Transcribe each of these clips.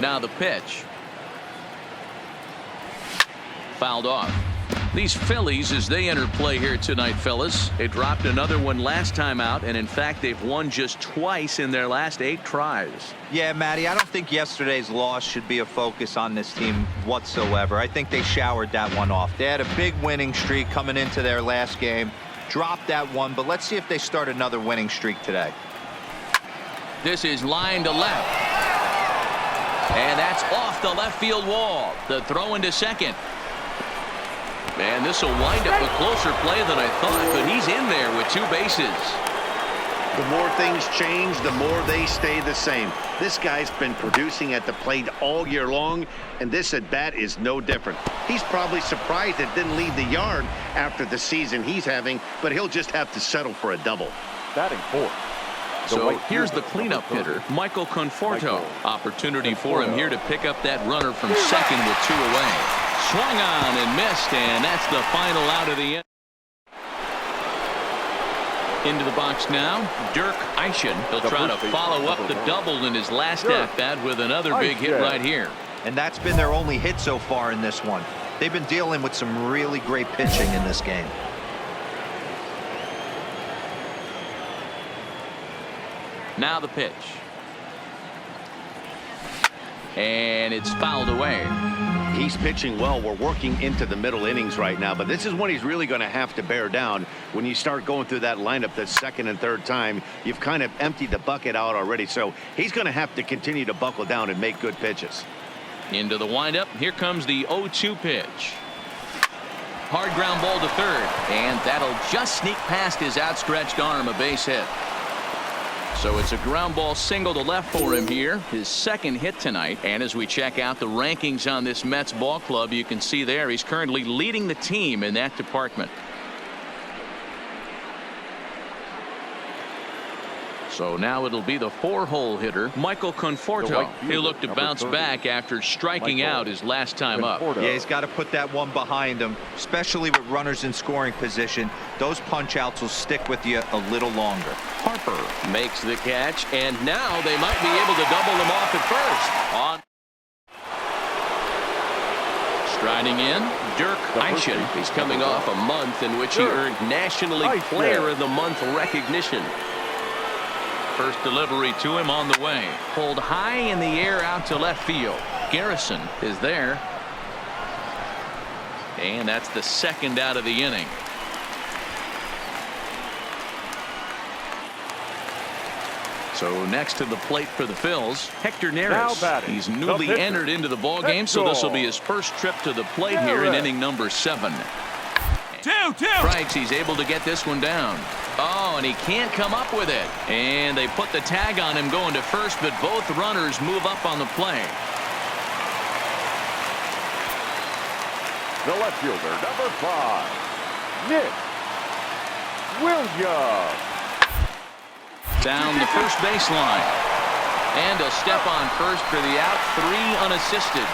Now the pitch. Fouled off. These Phillies, as they enter play here tonight, fellas, they dropped another one last time out, and in fact they've won just twice in their last 8 tries. Yeah, Matty, I don't think yesterday's loss should be a focus on this team whatsoever. I think they showered that one off. They had a big winning streak coming into their last game, dropped that one, but let's see if they start another winning streak today. This is line to left, and that's off the left field wall. The throw into second. And this will wind up a closer play than I thought, but he's in there with 2 bases. The more things change, the more they stay the same. This guy's been producing at the plate all year long, and this at bat is no different. He's probably surprised it didn't leave the yard after the season he's having, but he'll just have to settle for a double. Batting 4th. So here's the cleanup hitter, Michael Conforto. Opportunity for him here to pick up that runner from second with 2 away. Swung on and missed, and that's the final out of the inning. Into the box now, Dirk Eischen. He'll try to follow up the double in his last at-bat with another big hit right here. And that's been their only hit so far in this one. They've been dealing with some really great pitching in this game. Now the pitch. And it's fouled away. He's pitching well. We're working into the middle innings right now, but this is when he's really going to have to bear down. When you start going through that lineup the second and third time, you've kind of emptied the bucket out already, so he's going to have to continue to buckle down and make good pitches. Into the windup. Here comes the 0-2 pitch. Hard ground ball to third, and that'll just sneak past his outstretched arm, a base hit. So it's a ground ball single to left for him here, his second hit tonight. And as we check out the rankings on this Mets ball club, you can see there he's currently leading the team in that department. So now it'll be the 4-hole hitter, Michael Conforto. He'll look to bounce back after striking out his last time up. Yeah, he's got to put that one behind him, especially with runners in scoring position. Those punch outs will stick with you a little longer. Harper makes the catch, and now they might be able to double him off at first. Striding in, Dirk Eischen. He's coming off a month in which he earned National League Player of the Month recognition. First delivery to him on the way. Pulled high in the air out to left field. Garrison is there. And that's the second out of the inning. So next to the plate for the Phils, Hector Neris. He's newly entered into the ball game, so this will be his first trip to the plate here in inning number 7. 2-2. Strikes. He's able to get this one down. Oh, and he can't come up with it. And they put the tag on him going to first, but both runners move up on the play. The left fielder, number 5, Nick Williams. Down the first baseline. And a step on first for the out. 3 unassisted.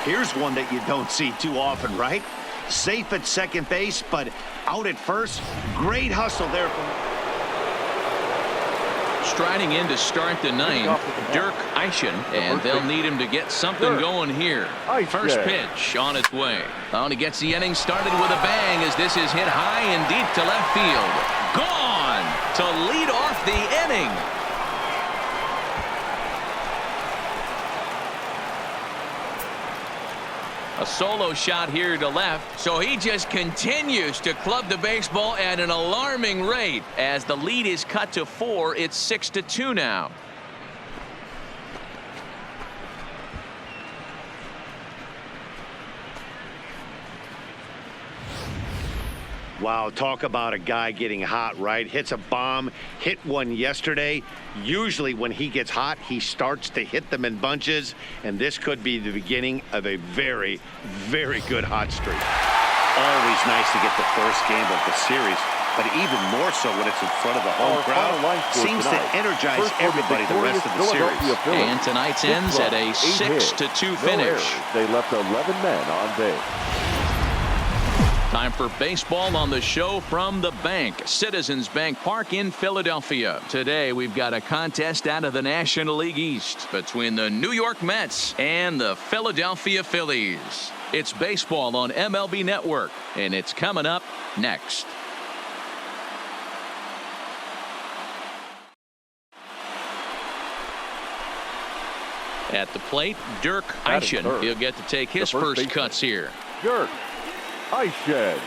Here's one that you don't see too often, right? Safe at second base, but out at first. Great hustle there. Striding in to start the 9th, Dirk Eischen, and they'll need him to get something going here. First pitch on its way. Oh, and he gets the inning started with a bang as this is hit high and deep to left field. Gone to lead off the inning. A solo shot here to left, so he just continues to club the baseball at an alarming rate. As the lead is cut to 4, it's 6-2 now. Wow, talk about a guy getting hot, right? Hits a bomb, hit one yesterday. Usually when he gets hot, he starts to hit them in bunches, and this could be the beginning of a very, very good hot streak. Always nice to get the first game of the series, but even more so when it's in front of the home crowd. Seems to energize everybody the rest of the series. And tonight's ends at a 6-2 finish. They left 11 men on base. Time for baseball on the show from the bank. Citizens Bank Park in Philadelphia. Today we've got a contest out of the National League East between the New York Mets and the Philadelphia Phillies. It's baseball on MLB Network, and it's coming up next. At the plate, Dirk Eischen. He'll get to take his first cuts here. Dirk Eischen.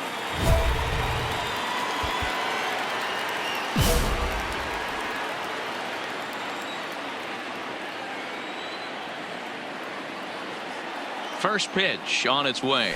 First pitch on its way.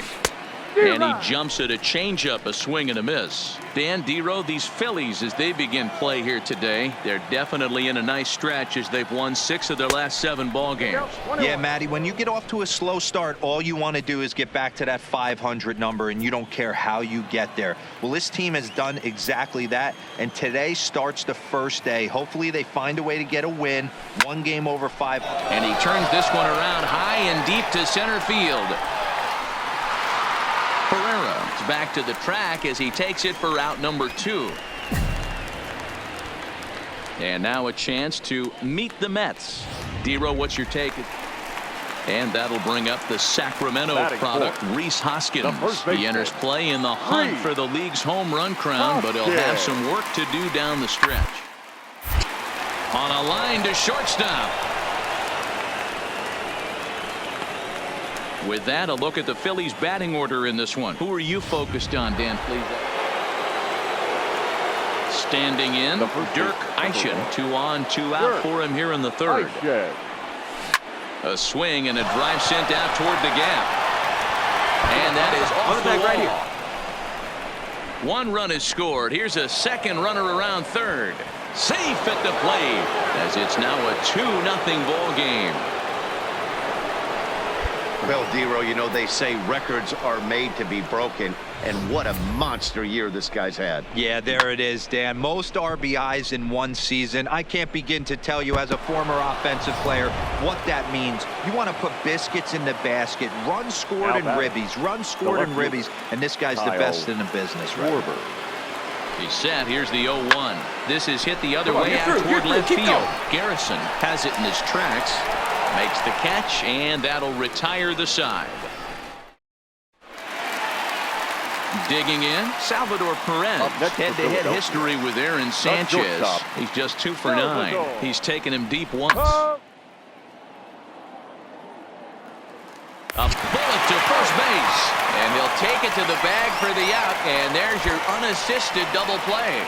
And he jumps at a changeup, a swing and a miss. Dan Dero, these Phillies, as they begin play here today, they're definitely in a nice stretch as they've won 6 of their last 7 ball games. Yeah, Matty, when you get off to a slow start, all you want to do is get back to that 500 number, and you don't care how you get there. Well, this team has done exactly that, and today starts the first day. Hopefully they find a way to get a win. 1 game over 500. And he turns this one around high and deep to center field. Pereira is back to the track as he takes it for out number 2. And now a chance to meet the Mets. Dero, what's your take? And that'll bring up the Sacramento product, Rhys Hoskins. He enters play in the hunt for the league's home run crown, but he'll have some work to do down the stretch. On a line to shortstop. With that, a look at the Phillies batting order in this one. Who are you focused on, Dan, please? Standing in, Dirk Eischen. 2 on, 2 out for him here in the 3rd. A swing and a drive sent out toward the gap. And that is off the wall. Right here. 1 run is scored. Here's a second runner around 3rd. Safe at the plate as it's now a 2-0 ball game. Well, Dero, you know, they say records are made to be broken, and what a monster year this guy's had. Yeah, there it is, Dan. Most RBIs in 1 season. I can't begin to tell you as a former offensive player what that means. You want to put biscuits in the basket, runs scored and ribbies, runs scored and ribbies, and this guy's the best in the business, right? He's set. Here's the 0-1. This is hit the other way out toward left field. Garrison has it in his tracks. Makes the catch, and that'll retire the side. Digging in, Salvador Perez. Head-to-head history with Aaron Sanchez. He's just 2 for 9. He's taken him deep once. A bullet to first base. And they'll take it to the bag for the out, and there's your unassisted double play.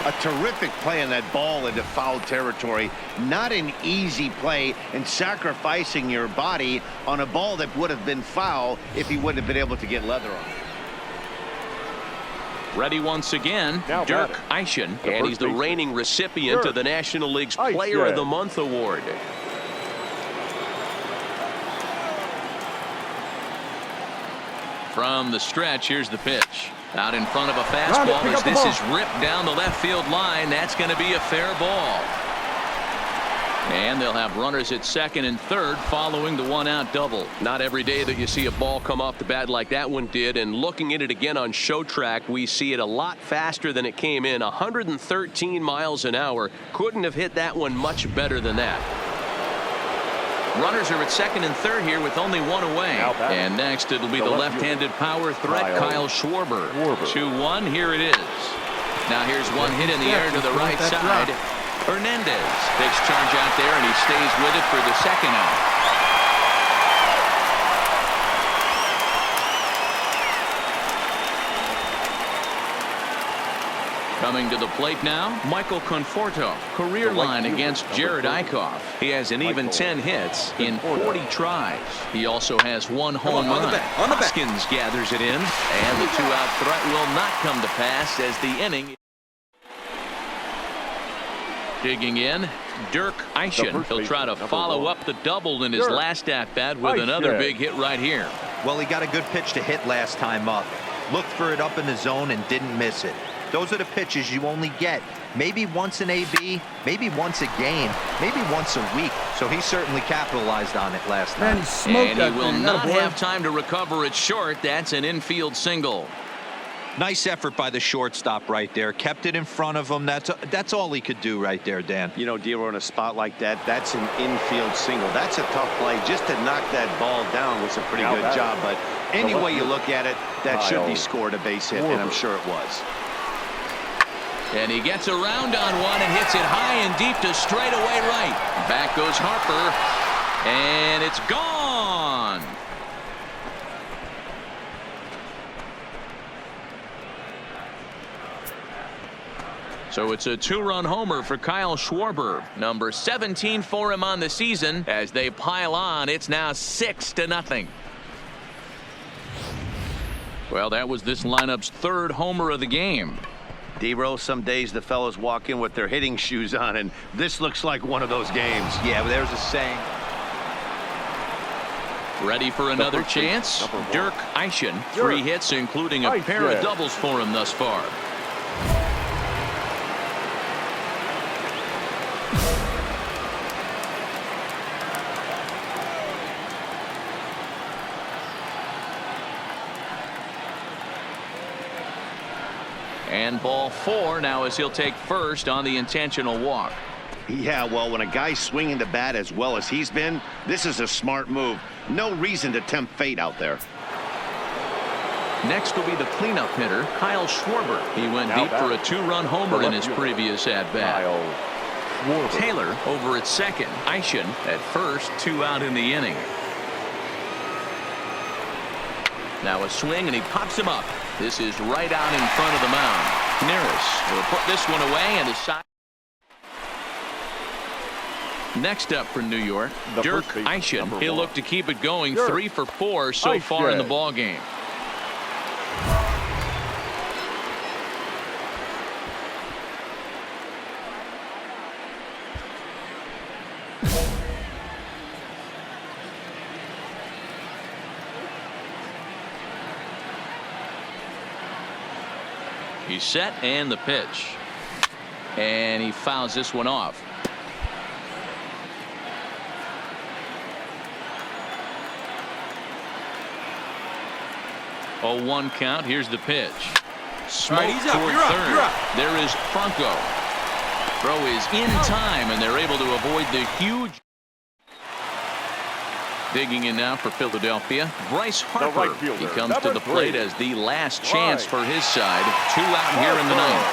A terrific play on that ball into foul territory. Not an easy play, and sacrificing your body on a ball that would have been foul if he wouldn't have been able to get leather on. Ready once again, Dirk Eischen, and he's the reigning recipient of the National League's Player of the Month award. From the stretch, here's the pitch. Out in front of a fastball as this is ripped down the left field line. That's going to be a fair ball. And they'll have runners at 2nd and 3rd following the 1-out double. Not every day that you see a ball come off the bat like that one did. And looking at it again on show track, we see it a lot faster than it came in. 113 miles an hour. Couldn't have hit that one much better than that. Runners are at 2nd and 3rd here with only 1 away. And next it'll be the left-handed power threat, Kyle Schwarber. 2-1, here it is. Now here's one hit in the air to the right side. Hernandez takes charge out there, and he stays with it for the 2nd out. Coming to the plate now, Michael Conforto. Career line against Jared Eichhoff. He has an even 10 hits in 40 tries. He also has 1 home run. Hoskins gathers it in, and the 2-out threat will not come to pass as the inning. Digging in, Dirk Eischen. He'll try to follow up the double in his last at-bat with another big hit right here. Well, he got a good pitch to hit last time up. Looked for it up in the zone and didn't miss it. Those are the pitches you only get maybe once an AB, maybe once a game, maybe once a week. So he certainly capitalized on it last Man, night. he smoked And that he will thing. not Atta boy. have time to recover it short. That's an infield single. Nice effort by the shortstop right there. Kept it in front of him. That's all he could do right there, Dan. You know, Dero, in a spot like that, that's an infield single. That's a tough play. Just to knock that ball down was a pretty Now good that- job. But any way you look at it, that should be Kyle scored a base hit, and I'm sure it was. And he gets around on one and hits it high and deep to straightaway right. Back goes Harper. And it's gone. So it's a two-run homer for Kyle Schwarber. Number 17 for him on the season. As they pile on, it's now 6-0. Well, that was this lineup's third homer of the game. Dero, some days the fellows walk in with their hitting shoes on, and this looks like one of those games. Yeah, but there's a saying. Ready for another first base, chance? number 1. Dirk Eischen. Dirk 3 hits, including a pair of Eischen. doubles for him thus far. And ball 4 now as he'll take first on the intentional walk. Yeah, well, when a guy's swinging the bat as well as he's been, this is a smart move. No reason to tempt fate out there. Next will be the cleanup hitter, Kyle Schwarber. He went Now deep for a batting. 2-run homer in his previous at-bat. Kyle Schwarber. Taylor over at second. Eischen at first, 2 out in the inning. Now a swing, and he pops him up. This is right out in front of the mound. Neris will put this one away, and the side. Next up for New York, The Dirk first base, Eischen. number He'll 1. look to keep it going. Dirk 3 for 4 so far in the Eischen. ball game. He's set, and the pitch. And he fouls this one off. Oh, 1 count. Here's the pitch. Smoke he's up. toward You're up. third. You're up. There is Franco. Throw is in time, and they're able to avoid the huge. Digging in now for Philadelphia, Bryce Harper. right fielder, He comes to number the plate 3. as the last chance Right. for his side. 2 out here in the ninth.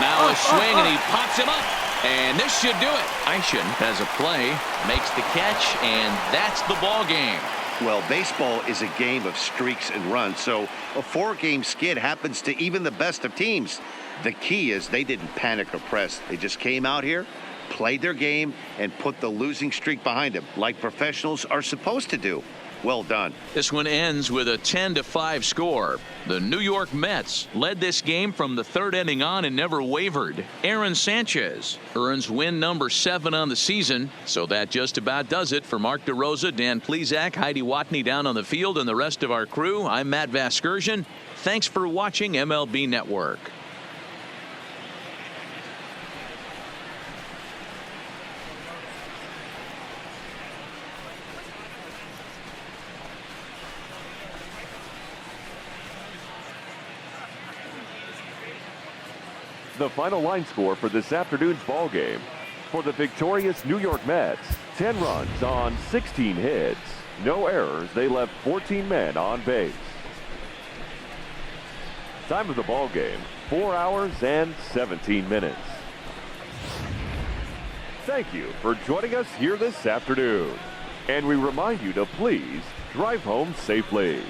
Now a swing, and he pops him up. And this should do it. Eischen has a play, makes the catch, and that's the ball game. Well, baseball is a game of streaks and runs, so a 4-game skid happens to even the best of teams. The key is they didn't panic or press. They just came out here, played their game, and put the losing streak behind them, like professionals are supposed to do. Well done. This one ends with a 10-5 score. The New York Mets led this game from the 3rd inning on and never wavered. Aaron Sanchez earns win number 7 on the season. So that just about does it for Mark DeRosa, Dan Plesac, Heidi Watney down on the field, and the rest of our crew. I'm Matt Vasgersian. Thanks for watching MLB Network. The final line score for this afternoon's ball game. For the victorious New York Mets, 10 runs on 16 hits. No errors. They left 14 men on base. Time of the ball game, 4 hours and 17 minutes. Thank you for joining us here this afternoon. And we remind you to please drive home safely.